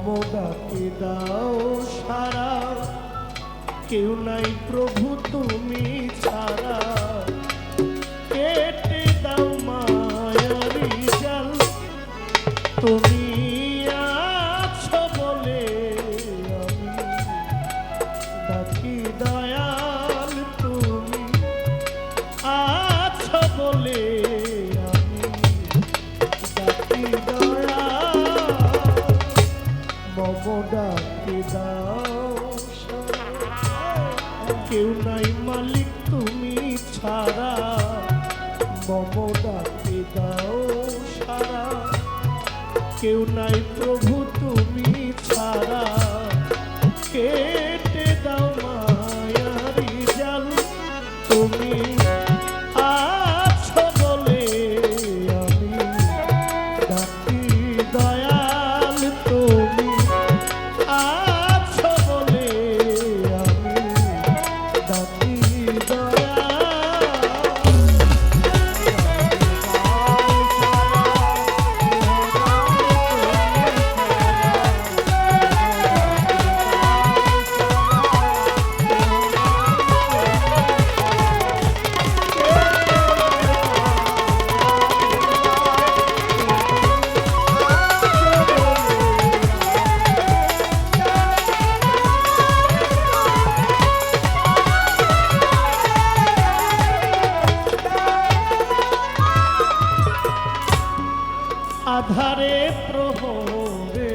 মমডাকে দাও সারা, কেউ নাই প্রভু তুমি ছাড়া। কেটে দাও মায়ারি জাল, তুমি আছো বলে আমি ডাকি দয়াল। তুমি আছো বলে আমি ডাকি দয়াল। মমডাকে দাও কেউ নাই মালিক তুমি ছাড়া। মমডাকে দাও সারা, কেউ নাই প্রভু তুমি ছাড়া। কেটে দাও মায়ারি জাল, তুমি আছো বলে আমি ডাকি দয়াল। তুমি আছো বলে আমি ডাকি আধারে প্রহরে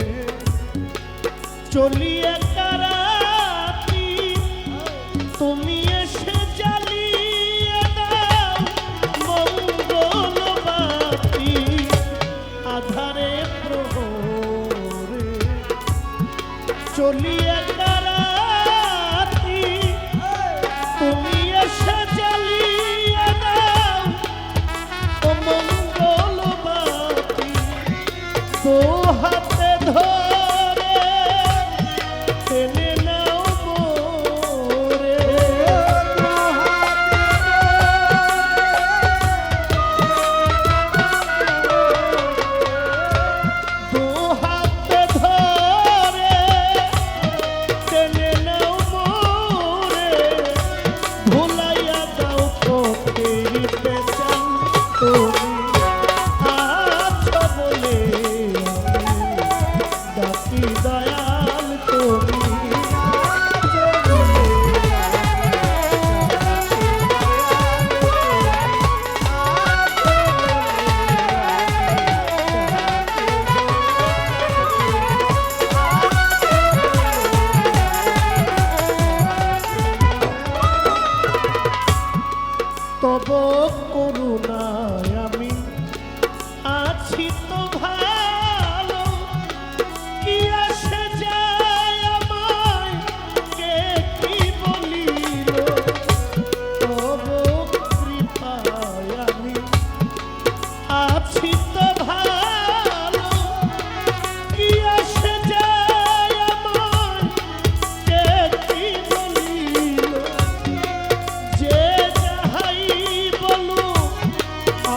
চলিয়া কারাতি, তুমি এসে জ্বালিয়ে দাও মঙ্গলবাতি। আধারে প্রহরে চলিয়া কারাতি, তুমি এসে জ্বালিয়ে দাও মঙ্গলবাতি। তো হাতে ধরে টেনে নাও মোরে, তো হাতে ধরে টেনে নাও মোরে। ভুলাইয়া দাও পথেরিতে চাল, তুমি আছো বলে আমি ডাকি দয়াল। তুমি তব করুণায় আমি আছি তো ভালো। কি আসে যায় আমায় কে কি বলিল, তব কৃপায় আমি আছি তো ভালো। কি আসে যায় আমায় কে কি বলিল, যে যাহাই বলুক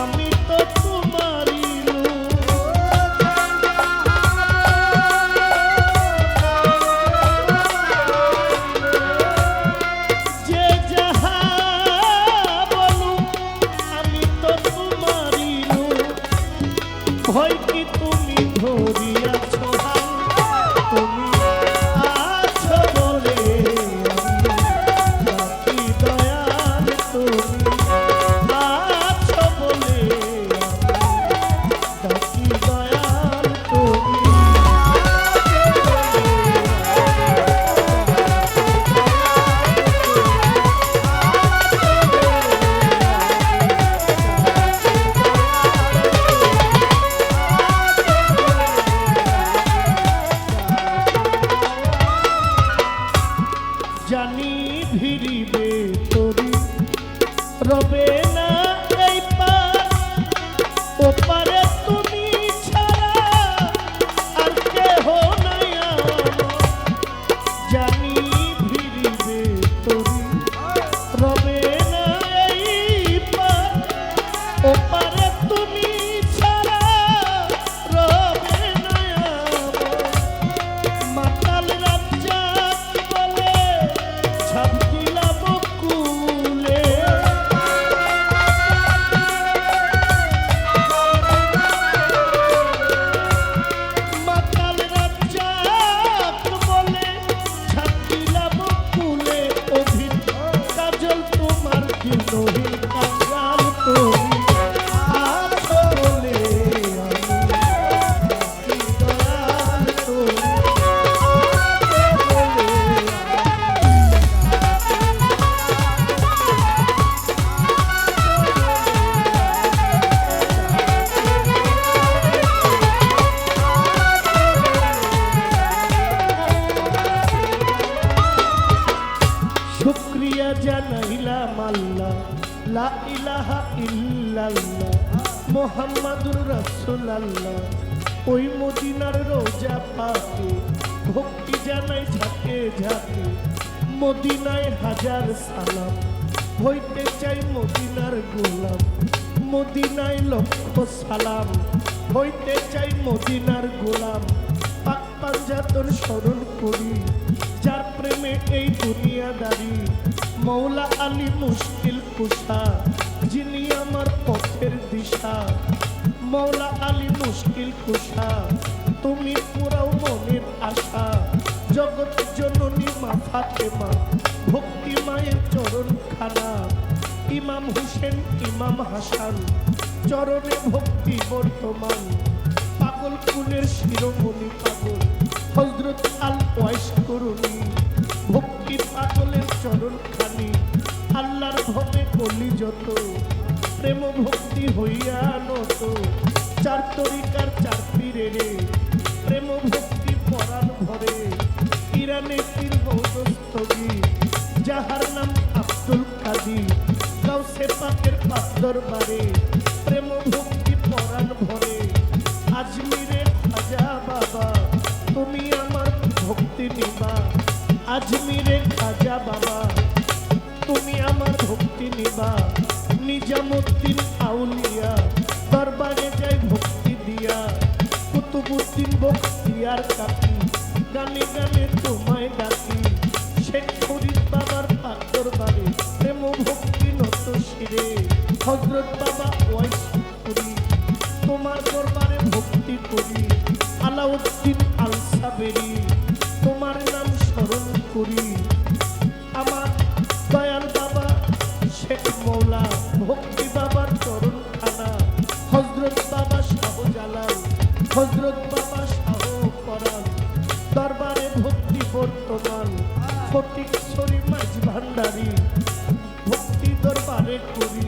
আমি তো তোমারই লোক। যে যাহা বলুক আমি তো তোমারই লোক। ভয় কি তুমি ধরিয়াছ হাল, তুমি আছো বলে আমি ডাকি দয়াল। তুমি আছো বলে আমি ডাকি দয়াল। তুমি জানি ভিড়িবে তোরি রবে না এই পার, ওপারে তুমি ছাড়া আর কেহ নাই আমার। জানি ভিড়িবে তোরি রবে না এই পার, ওপারে তুমি ছাড়া রবে না আমার। শুক্রিয়া জানাইলাম আল্লাহ, লা ইলাহা ইল্লাল্লাহ মুহাম্মাদুর রাসূলুল্লাহ। ওই মদিনার রোজা পাকে ভক্তি জানাই ঝাঁকে ঝাঁকে, মদিনায় হাজার সালাম, হইতে চাই মদিনার গোলাম। মদিনায় লক্ষ সালাম, হইতে চাই মদিনার গোলাম। পাক পাঞ্জাতন স্মরণ করি, যার প্রেমে এই দুনিয়াদারি। মৌলা আলী মুশকিল কুশা, যিনি আমার পথের দিশা। মৌলা আলী মুশকিল কুশা, তুমি পুরাও মনের আশা। জগৎ জননী মা ফাতেমা, ভক্তি মায়ের চরণ খানা। ইমাম হুসেন ইমাম হাসান, চরণে ভক্তি বর্তমান। পাগল কুলের শিরোমণি পাগল হযরত আল ওয়াইস করুণী। ভক্তি পাগলের চরণ খানি, আল্লাহর ভবে কলি যত। প্রেম ভক্তি হইয়া নত, চার তরিকার চার পীরেরে। প্রেম ভক্তি পরাণ ভরে, ইরানে পীর মৌদস্তগী, যাহার নাম আব্দুল কাদির। গাউসে পাকের পাক দরবারে, প্রেম ভক্তি পরাণ ভরে। আজমিরে খাজা বাবা, তুমি আমার ভক্তি নিবা। আজমিরে খাজা বাবা, তুমি আমার ভক্তি নিবা। নিজামুদ্দিন আউলিয়া, দরবারে যাই ভক্তি দিয়া। কুতুবুদ্দিন বখতিয়ার কাকি, গানে গানে তোমায় ডাকি। শেখ ফরিদ বাবার পাক দরবারে, প্রেম ভক্তি নত শিরে। হযরত বাবা ওয়াইস করি, তোমার দরবারে ভক্তি করি। আলাউদ্দিন আল সাবেরি, তোমার নাম স্মরণ করি। আমার দয়াল বাবা শেখ মৌলা, ভক্তি বাবার চরণ খানা। হযরত বাবা শাহজালাল, হযরত বাবা শাহ পরাণ, দরবারে ভক্তি বর্তমান। ফটিকছড়ি মাঝ ভান্ডারী, ভক্তি দরবারে করি।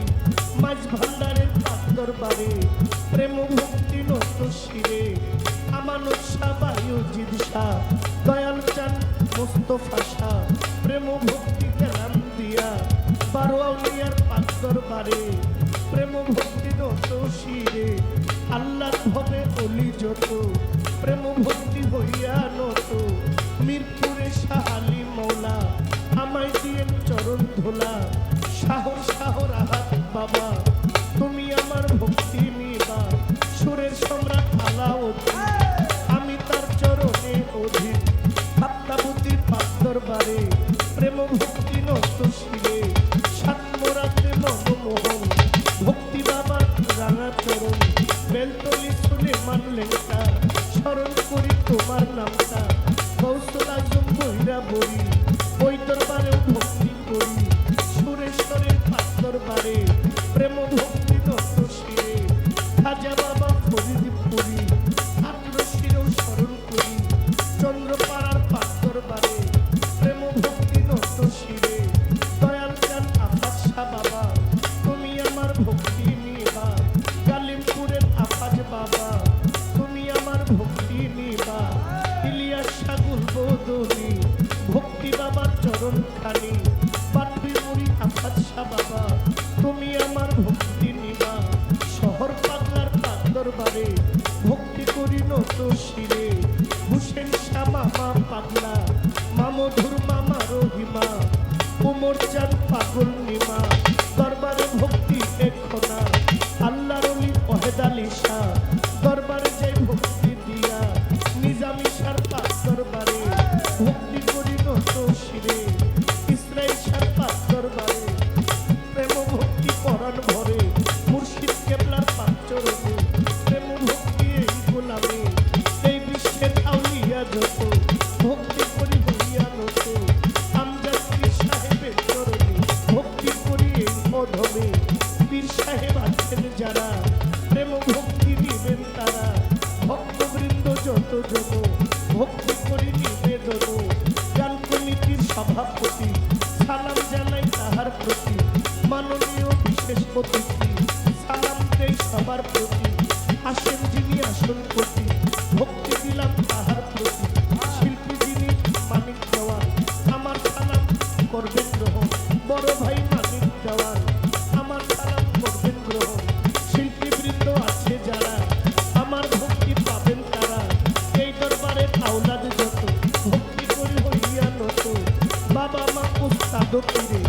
মাঝ ভান্ডারের পাক দরবারে, প্রেম ভক্তি নত শিরে। আমানত শাহ বায়ুজিদ শাহ, দয়াল চান মুস্তফা শাহ, প্রেম ভক্তি কেলাম দিয়া। বারো আউলিয়ার পাক দরবারে, প্রেম ভক্তি নত শিরে। আল্লাহর ভবে অলি যত, প্রেম ভক্তি হইয়া নত। মিরপুরে শাহ আলী মৌলা, আমায় দিয়েন চরণ ধোলা। শাহ শাহ রাহাত বাবা, তুমি আমার ভক্তি নিবা। সুরের সম্রাট আলাউদ্দিন, আমি তার চরণে অধীন। আত্মাবতীর পাক দরবারে, প্রেম ভক্তি নত শিরে। সাতমোরাতে মনমোহন, ভক্তি বাবার রাঙা চরণ। বেলতলি সুলেমান লেঙ্কা, স্মরণ করি তোমার নামটা। গৌসুল আজম বৈরা বরি, ওই দরবারেও ভক্তি করি। সুরেশ্বরের পাক দরবারে, প্রেম ভক্তি নত শিরে। খাজা বাবা ফরিদপুরি, আত্মশিরেও স্মরণ করি। চন্দ্রপাড়ার পাক দরবারে, প্রেম ভক্তি নত শিরে। দয়াল চান আফাজ শাহ বাবা, তুমি আমার ভক্তি নিবা। গালিমপুরের আফাজ বাবা, তুমি আমার ভক্তি নিবা। ইলিয়াস শাগুল বদনি, ভক্তি বাবার চরণ খানি। পাটবিমুড়ি আফাজ শাহ বাবা, তুমি আমার ভক্তি নিবা। শহর পাগলার পাক দরবারে, ভক্তি করি নত শিরে। হুসেন শাহ মামা পাগলা, মামধুর মামা রহিমা। উমর চান পাগল নিমা, দরবারে ভক্তি এখনা। আল্লাহর অলি ওয়াহেদ আলী শাহ, দরবারে যাই ভক্তি দিয়া। নিজামি শাহর পাক দরবারে, ভক্তি করি নত শিরে। ইসরাইল শাহর পাক দরবারে, প্রেম ভক্তি পরাণ ভরে। মুর্শিদ কেবলার পাক চরণে, প্রেম ভক্তি এই গোলামে। এই বিশ্বের আউলিয়া যত, ভক্তি করি হইয়া নত। আমজাদ পীর সাহেবের চরণে, ভক্তি করি এই অধমে। পীর সাহেব আছেন যারা, প্রেম ভক্তি নিবেন তারা। ভক্তবৃন্দ যত জন, ভক্তি করি নিবেদন। গান কমিটির সভাপতি, সালাম জানাই তাহার প্রতি। মাননীয় বিশেষ অতিথি, সালাম দেই সবার প্রতি। আসেন যিনি আসনপতি, ভক্তি দিলাম তাহার প্রতি। শিল্পী যিনি মানিক দেওয়া, আমার সালাম করবেন। বড় ভাই মানিক দেওয়ান আমার সালাম করবেন গ্রহণ। শিল্পীবৃন্দ আছে যারা আমার ভক্তি পাবেন তারা, এই দরবারে আওলাদ যত ভক্তি করি হইয়া নত। বাবা মা উস্তাদ পীরে